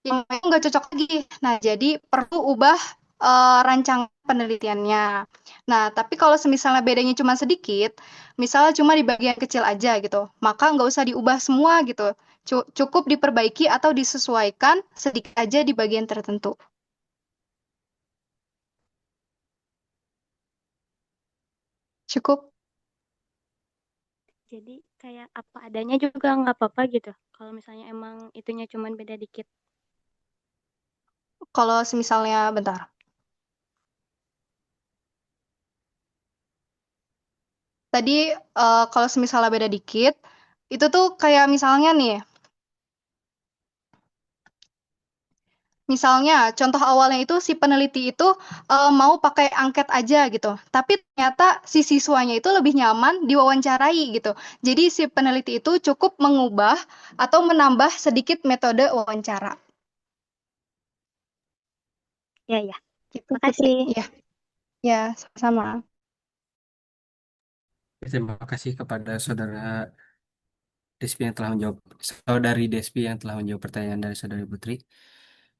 S3: yang nggak cocok lagi. Nah, jadi perlu ubah rancangan penelitiannya. Nah, tapi kalau misalnya bedanya cuma sedikit, misalnya cuma di bagian kecil aja gitu, maka nggak usah diubah semua gitu. Cukup diperbaiki atau disesuaikan sedikit aja di bagian tertentu. Cukup.
S10: Jadi kayak apa adanya juga nggak apa-apa gitu. Kalau misalnya emang itunya cuman beda dikit.
S3: Kalau misalnya, bentar. Tadi kalau misalnya beda dikit, itu tuh kayak misalnya nih, misalnya contoh awalnya itu si peneliti itu mau pakai angket aja gitu, tapi ternyata si siswanya itu lebih nyaman diwawancarai gitu. Jadi si peneliti itu cukup mengubah atau menambah sedikit metode wawancara.
S10: Ya, ya.
S3: Gitu, Putri.
S10: Makasih.
S3: Ya, ya, sama.
S1: Terima kasih kepada saudara Despi yang telah menjawab, saudari Despi yang telah menjawab pertanyaan dari saudari Putri.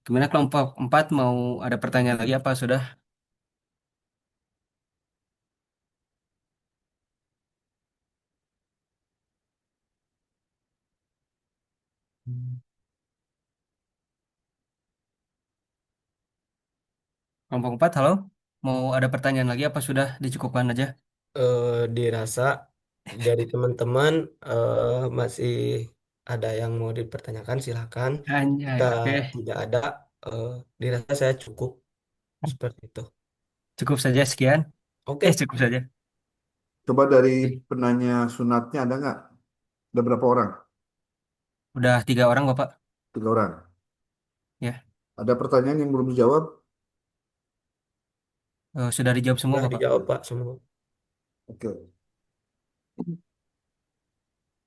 S1: Gimana kelompok 4 mau ada pertanyaan lagi apa sudah? Kelompok 4, halo? Mau ada pertanyaan lagi apa sudah dicukupkan aja?
S4: Dirasa dari teman-teman masih ada yang mau dipertanyakan, silakan. Jika
S1: Anjay, oke.
S4: tidak ada, eh, dirasa saya cukup seperti itu.
S1: Cukup saja sekian.
S4: Oke,
S1: Cukup saja.
S2: Coba dari
S1: Oke.
S2: penanya sunatnya ada nggak? Ada berapa orang?
S1: Udah 3 orang Bapak.
S2: 3 orang.
S1: Ya,
S2: Ada pertanyaan yang belum dijawab?
S1: sudah dijawab semua
S4: sudah
S1: Bapak.
S4: dijawab Pak semua.
S2: Oke.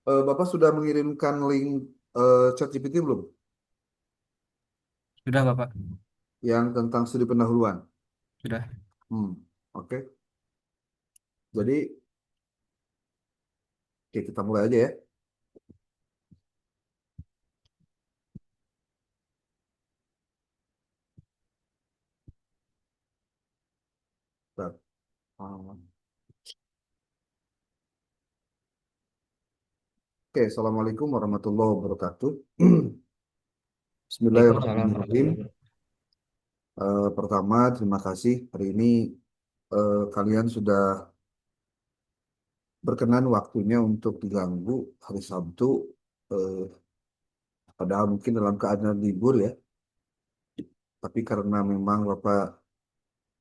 S2: Bapak sudah mengirimkan link ChatGPT belum?
S1: Sudah Bapak.
S2: Yang tentang studi pendahuluan.
S1: Sudah.
S2: Oke. Jadi, oke, kita mulai aja ya. Bentar. Oke, Assalamualaikum warahmatullahi wabarakatuh.
S6: Waalaikumsalam
S2: Bismillahirrahmanirrahim.
S6: warahmatullahi wabarakatuh.
S2: Pertama, terima kasih hari ini kalian sudah berkenan waktunya untuk diganggu hari Sabtu, eh, padahal mungkin dalam keadaan libur ya. Tapi karena memang Bapak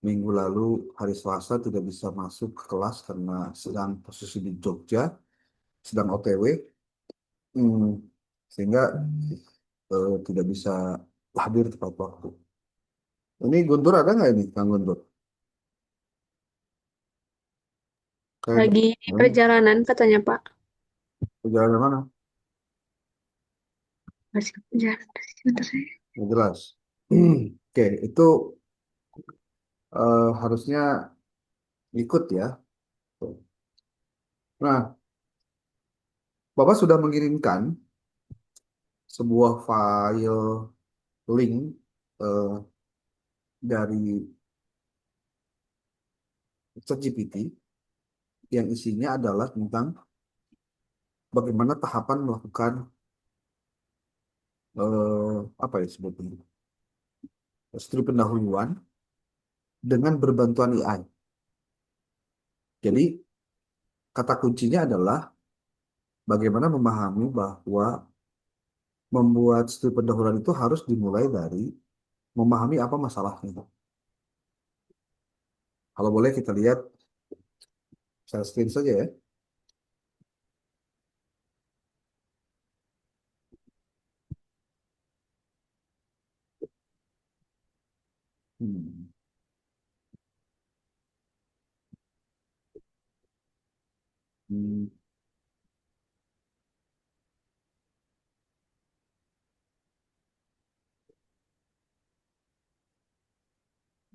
S2: minggu lalu hari Selasa tidak bisa masuk ke kelas karena sedang posisi di Jogja, sedang OTW, hmm, sehingga tidak bisa hadir tepat waktu. Ini Guntur ada nggak ini, Kang Guntur? Kayak
S11: Lagi di perjalanan katanya Pak.
S2: perjalanan mana?
S11: Masih perjalanan. Sebentar saya.
S2: Nggak jelas. Oke, itu harusnya ikut ya. Nah, Bapak sudah mengirimkan sebuah file link eh, dari ChatGPT yang isinya adalah tentang bagaimana tahapan melakukan apa ya sebetulnya studi pendahuluan dengan berbantuan AI. Jadi kata kuncinya adalah bagaimana memahami bahwa membuat studi pendahuluan itu harus dimulai dari memahami apa masalahnya. Kalau boleh kita lihat share screen saja ya. Hmm. Hmm.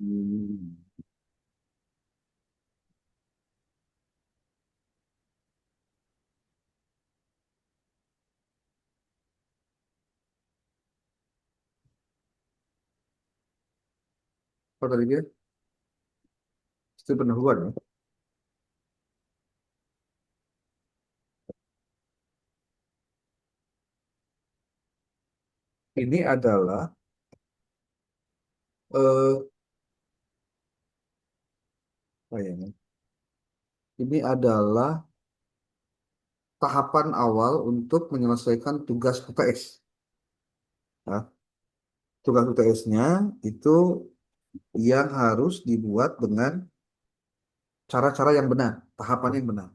S2: Hmm. Apa tadi dia? Studi pendahuluan ya. Ini adalah eh apa ya? Ini adalah tahapan awal untuk menyelesaikan tugas UTS. Nah, tugas UTS-nya itu yang harus dibuat dengan cara-cara yang benar, tahapan yang benar.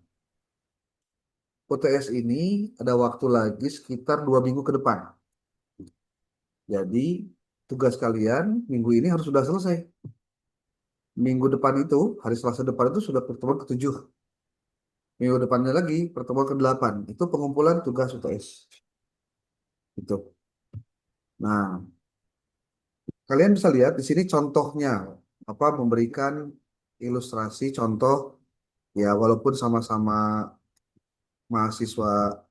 S2: UTS ini ada waktu lagi sekitar 2 minggu ke depan. Jadi tugas kalian minggu ini harus sudah selesai. Minggu depan itu, hari Selasa depan itu sudah pertemuan ke-7. Minggu depannya lagi pertemuan ke-8. Itu pengumpulan tugas UTS. Itu. Nah, kalian bisa lihat di sini contohnya apa memberikan ilustrasi contoh ya walaupun sama-sama mahasiswa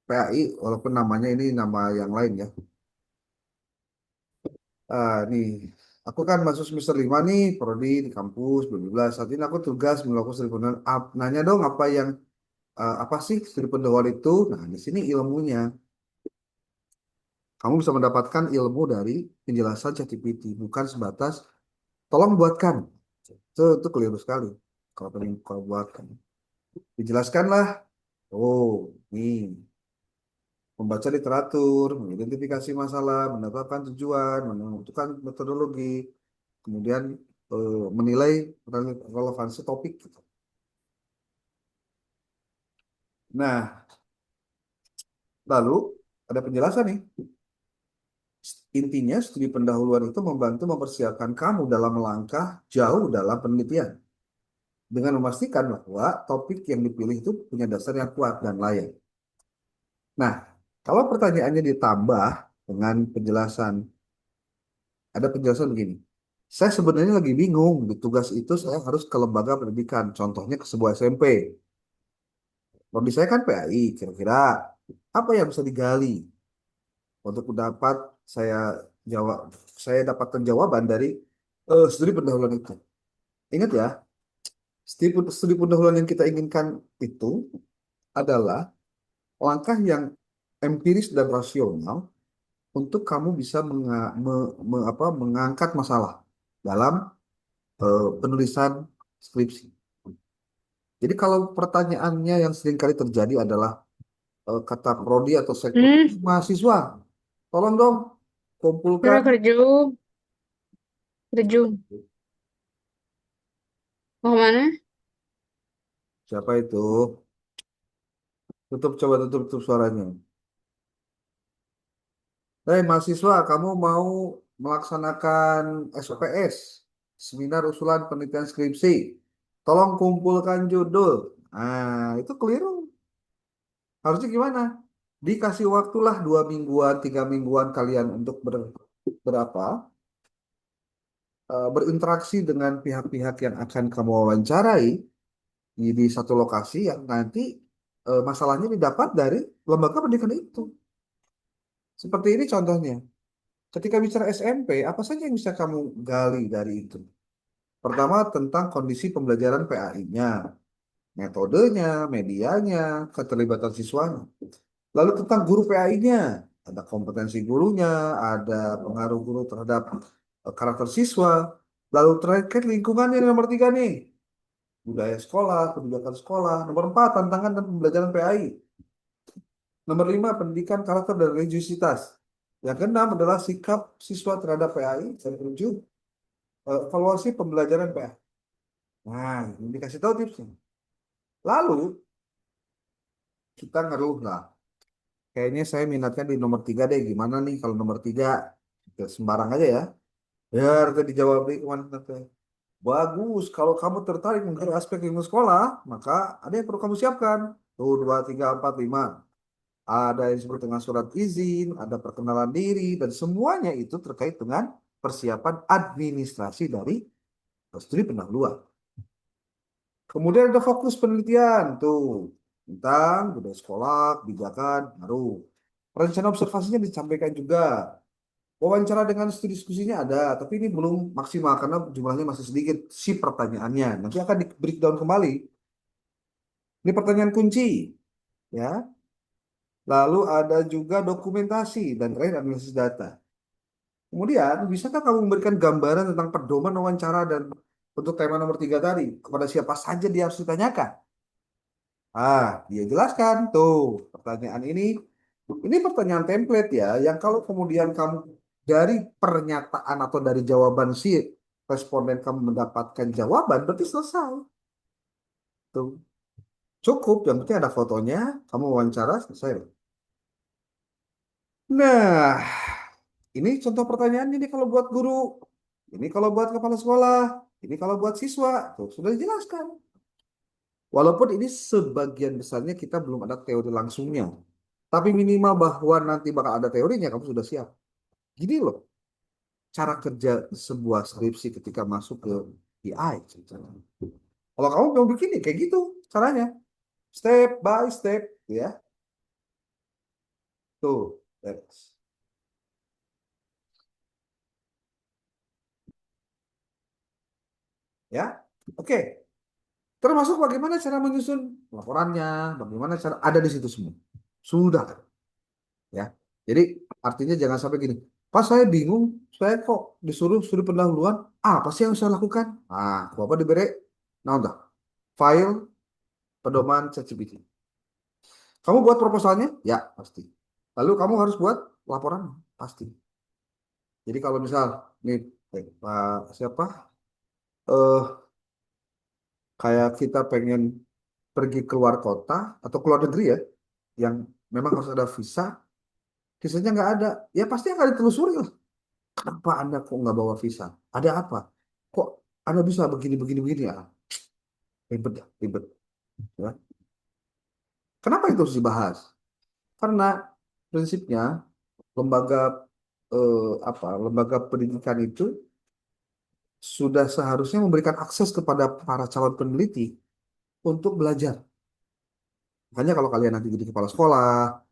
S2: PAI walaupun namanya ini nama yang lain ya. Nih, aku kan masuk semester 5 nih, prodi di kampus, bla bla bla. Saat ini aku tugas melakukan studi pendahuluan. Nanya dong apa yang apa sih studi pendahuluan itu? Nah, di sini ilmunya. Kamu bisa mendapatkan ilmu dari penjelasan ChatGPT, bukan sebatas tolong buatkan. Itu keliru sekali. Kalau pengen kau buatkan, dijelaskanlah. Oh, nih membaca literatur, mengidentifikasi masalah, menetapkan tujuan, menentukan metodologi, kemudian menilai relevansi topik. Gitu. Nah, lalu ada penjelasan nih. Intinya studi pendahuluan itu membantu mempersiapkan kamu dalam langkah jauh dalam penelitian dengan memastikan bahwa topik yang dipilih itu punya dasar yang kuat dan layak. Nah, kalau pertanyaannya ditambah dengan penjelasan, ada penjelasan begini. Saya sebenarnya lagi bingung, di tugas itu saya harus ke lembaga pendidikan, contohnya ke sebuah SMP. Kalau di saya kan PAI, kira-kira apa yang bisa digali untuk dapat saya jawab, saya dapatkan jawaban dari studi pendahuluan itu. Ingat ya, studi pendahuluan yang kita inginkan itu adalah langkah yang empiris dan rasional untuk kamu bisa mengangkat masalah dalam penulisan skripsi. Jadi kalau pertanyaannya yang sering kali terjadi adalah kata prodi atau sektor
S11: Hmm,
S2: mahasiswa, tolong dong
S11: sudah
S2: kumpulkan.
S11: kerja. Kerja. Mau kemana?
S2: Siapa itu? Tutup, coba tutup suaranya. Mahasiswa, kamu mau melaksanakan SOPS, Seminar Usulan Penelitian Skripsi. Tolong kumpulkan judul. Nah, itu keliru. Harusnya gimana? Dikasih waktulah 2 mingguan, 3 mingguan kalian untuk berapa? Berinteraksi dengan pihak-pihak yang akan kamu wawancarai di satu lokasi yang nanti masalahnya didapat dari lembaga pendidikan itu. Seperti ini contohnya. Ketika bicara SMP, apa saja yang bisa kamu gali dari itu? Pertama, tentang kondisi pembelajaran PAI-nya, metodenya, medianya, keterlibatan siswanya. Lalu tentang guru PAI-nya, ada kompetensi gurunya, ada pengaruh guru terhadap karakter siswa. Lalu terkait lingkungannya yang nomor 3 nih, budaya sekolah, kebijakan sekolah. Nomor 4, tantangan dan pembelajaran PAI. Nomor 5, pendidikan karakter dan religiusitas. Yang keenam adalah sikap siswa terhadap PAI. Dan ketujuh, evaluasi pembelajaran PAI. Nah, ini dikasih tahu tipsnya. Lalu kita ngeruh lah. Kayaknya saya minatnya di nomor 3 deh. Gimana nih kalau nomor 3? Kita sembarang aja ya. Biar tadi dijawab nih kemana nanti. Bagus, kalau kamu tertarik mengkaji aspek ilmu sekolah, maka ada yang perlu kamu siapkan. Tuh, 2, 3, 4, 5. Ada yang disebut dengan surat izin, ada perkenalan diri, dan semuanya itu terkait dengan persiapan administrasi dari studi pendahuluan. Kemudian ada fokus penelitian, tuh, tentang budaya sekolah, kebijakan, baru. Rencana observasinya disampaikan juga. Wawancara dengan studi diskusinya ada, tapi ini belum maksimal karena jumlahnya masih sedikit si pertanyaannya. Nanti akan di breakdown kembali. Ini pertanyaan kunci, ya. Lalu ada juga dokumentasi dan terakhir analisis data. Kemudian, bisakah kamu memberikan gambaran tentang pedoman wawancara dan untuk tema nomor 3 tadi? Kepada siapa saja dia harus ditanyakan? Dia jelaskan tuh pertanyaan ini pertanyaan template ya, yang kalau kemudian kamu dari pernyataan atau dari jawaban si responden kamu mendapatkan jawaban, berarti selesai. Tuh. Cukup, yang penting ada fotonya, kamu wawancara, selesai. Nah, ini contoh pertanyaan ini kalau buat guru, ini kalau buat kepala sekolah, ini kalau buat siswa, tuh sudah dijelaskan. Walaupun ini sebagian besarnya kita belum ada teori langsungnya, tapi minimal bahwa nanti bakal ada teorinya, kamu sudah siap. Gini loh, cara kerja sebuah skripsi ketika masuk ke PI. Kalau kamu mau bikin kayak gitu caranya, step by step, ya. Tuh, beres. Ya, oke. Termasuk bagaimana cara menyusun laporannya, bagaimana cara ada di situ semua. Sudah, ya. Jadi artinya jangan sampai gini. Pas saya bingung, saya kok disuruh studi pendahuluan, apa sih yang saya lakukan? Bapak diberi, nah udah, file pedoman ChatGPT. Kamu buat proposalnya? Ya, pasti. Lalu kamu harus buat laporan? Pasti. Jadi kalau misal, nih, Pak siapa? Kayak kita pengen pergi keluar kota atau keluar negeri ya, yang memang harus ada visa, visanya nggak ada, ya pasti akan ditelusuri lah. Kenapa Anda kok nggak bawa visa? Ada apa? Kok Anda bisa begini, begini, begini ya? Ribet, ya, ribet. Ya. Kenapa itu harus dibahas? Karena prinsipnya lembaga lembaga pendidikan itu sudah seharusnya memberikan akses kepada para calon peneliti untuk belajar. Makanya kalau kalian nanti jadi kepala sekolah,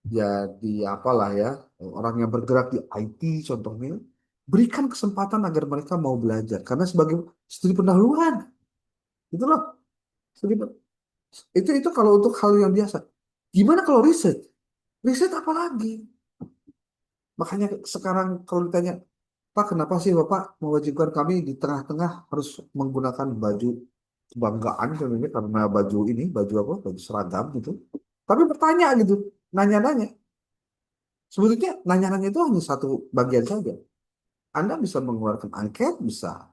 S2: jadi apalah ya, orang yang bergerak di IT contohnya, berikan kesempatan agar mereka mau belajar. Karena sebagai studi pendahuluan, itu loh. Studi, itu kalau untuk hal yang biasa. Gimana kalau riset? Riset apa lagi? Makanya sekarang kalau ditanya, Pak, kenapa sih Bapak mewajibkan kami di tengah-tengah harus menggunakan baju kebanggaan sebenarnya karena baju ini, baju apa? Baju seragam gitu. Tapi bertanya gitu, nanya-nanya. Sebetulnya nanya-nanya itu hanya satu bagian saja. Anda bisa mengeluarkan angket, bisa.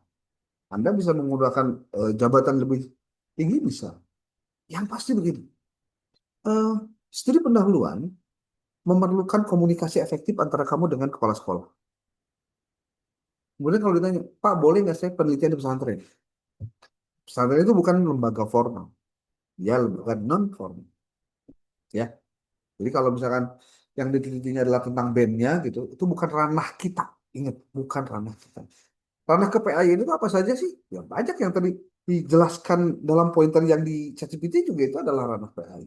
S2: Anda bisa menggunakan jabatan lebih tinggi, bisa. Yang pasti begini, eh, studi pendahuluan memerlukan komunikasi efektif antara kamu dengan kepala sekolah. Kemudian kalau ditanya, Pak, boleh nggak saya penelitian di pesantren? Pesantren itu bukan lembaga formal, dia lembaga non formal, ya. Jadi kalau misalkan yang ditelitinya adalah tentang BEM-nya gitu, itu bukan ranah kita. Ingat, bukan ranah kita. Ranah ke-PAI itu apa saja sih? Ya banyak yang tadi dijelaskan dalam pointer yang di ChatGPT juga itu adalah ranah PAI.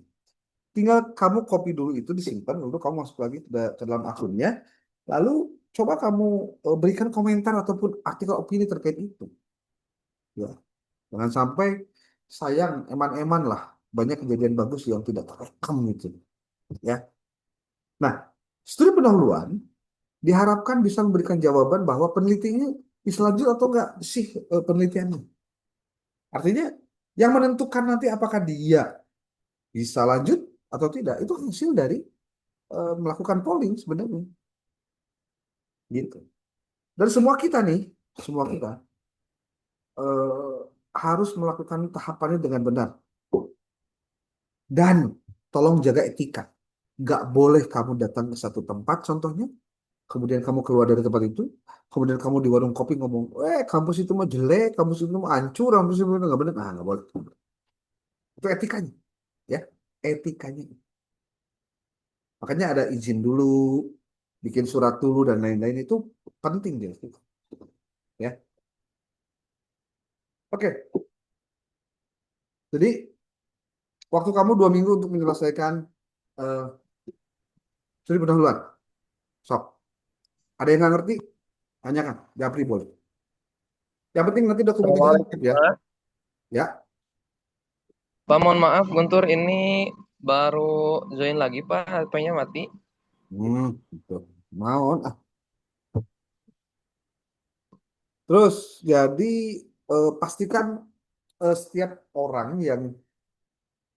S2: Tinggal kamu copy dulu itu disimpan, lalu kamu masuk lagi ke dalam akunnya, lalu coba kamu berikan komentar ataupun artikel opini terkait itu. Ya, jangan sampai sayang eman-eman lah banyak kejadian bagus yang tidak terekam gitu. Ya, nah studi pendahuluan diharapkan bisa memberikan jawaban bahwa penelitinya bisa lanjut atau enggak sih penelitiannya. Artinya yang menentukan nanti apakah dia bisa lanjut atau tidak itu hasil dari melakukan polling sebenarnya gitu. Dan semua kita nih, semua kita eh, harus melakukan tahapannya dengan benar. Dan tolong jaga etika. Nggak boleh kamu datang ke satu tempat contohnya, kemudian kamu keluar dari tempat itu, kemudian kamu di warung kopi ngomong, kampus itu mah jelek, kampus itu mah hancur, kampus itu mah nggak benar. Ah, nggak boleh. Itu etikanya, ya, etikanya. Makanya ada izin dulu, bikin surat dulu dan lain-lain itu penting dia. Ya, oke. Jadi waktu kamu 2 minggu untuk menyelesaikan eh studi pendahuluan. Sok. Ada yang nggak ngerti? Tanyakan. Japri boleh. Yang penting nanti dokumentasinya
S12: Assalamualaikum,
S2: cukup ya.
S12: Pak.
S2: Ya.
S12: Pak, mohon maaf, Guntur ini baru join lagi, Pak. HP-nya mati.
S2: Gitu. Mau. Terus jadi pastikan setiap orang yang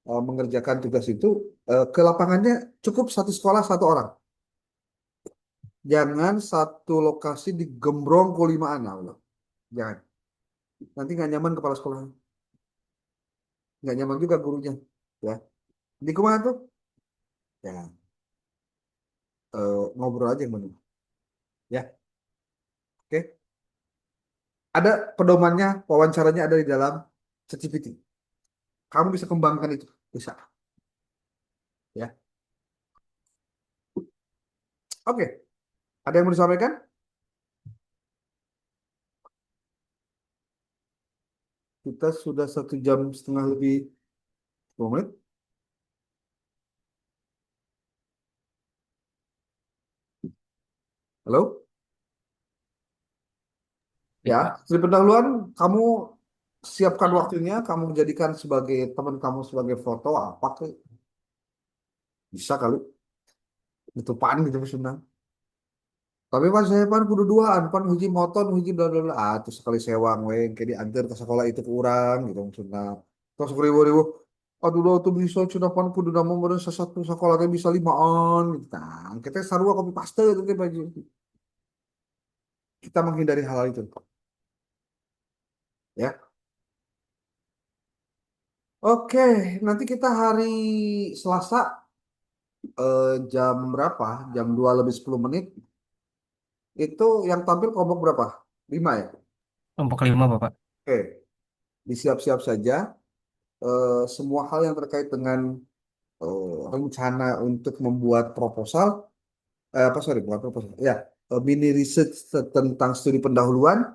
S2: mengerjakan tugas itu ke lapangannya cukup satu sekolah satu orang. Jangan satu lokasi digembrong ke 5 anak. Jangan. Nanti nggak nyaman kepala sekolah. Nggak nyaman juga gurunya. Ya. Di kemana tuh? Ya. Ngobrol aja yang benar. Ya. Oke. Ada pedomannya, wawancaranya ada di dalam ChatGPT. Kamu bisa kembangkan itu. Bisa. Ya. Oke. Ada yang mau disampaikan? Kita sudah 1 jam setengah lebih 10 menit. Halo? Ya, studi pendahuluan kamu siapkan waktunya, kamu jadikan sebagai teman kamu sebagai foto apa ke? Bisa kali. Itu pan gitu senang. Tapi pas saya pan kudu duaan, pan hiji motor, hiji bla bla bla. Ah, terus sekali sewang we, kayak diantar ke sekolah itu ke urang gitu maksudnya. Terus ribu-ribu. Aduh lo tuh bisa cina pan kudu nama meureun satu sekolah teh bisa 5 gitu. Nah, kita sarua copy paste itu teh baju. Kita menghindari hal itu. Ya. Oke, nanti kita hari Selasa jam berapa? Jam 2 lebih 10 menit. Itu yang tampil kelompok berapa? 5 ya?
S1: Kelompok 5, Bapak.
S2: Oke, disiap-siap saja. Semua hal yang terkait dengan rencana untuk membuat proposal, apa sorry, bukan proposal, ya, mini research tentang studi pendahuluan,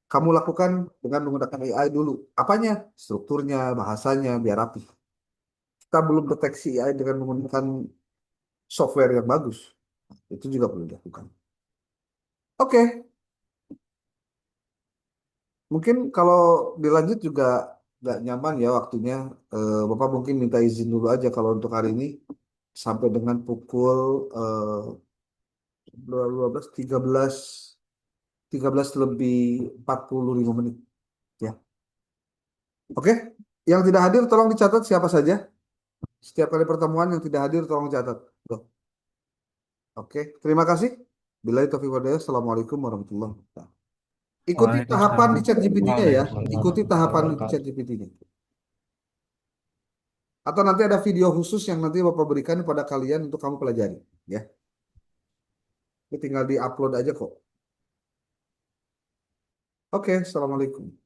S2: kamu lakukan dengan menggunakan AI dulu. Apanya? Strukturnya, bahasanya, biar rapi. Kita belum deteksi AI dengan menggunakan software yang bagus. Itu juga perlu dilakukan. Oke, mungkin kalau dilanjut juga nggak nyaman ya waktunya. Bapak mungkin minta izin dulu aja kalau untuk hari ini sampai dengan pukul 12, 13 lebih 45 menit. Ya, oke. Yang tidak hadir tolong dicatat siapa saja. Setiap kali pertemuan yang tidak hadir tolong catat. Tuh. Oke, terima kasih. Billahi taufiq wal hidayah. Assalamualaikum warahmatullahi wabarakatuh. Ikuti tahapan di chat GPT-nya ya. Ikuti tahapan di chat GPT-nya. Atau nanti ada video khusus yang nanti Bapak berikan kepada kalian untuk kamu pelajari. Ya. Itu tinggal di-upload aja kok. Oke, Assalamualaikum.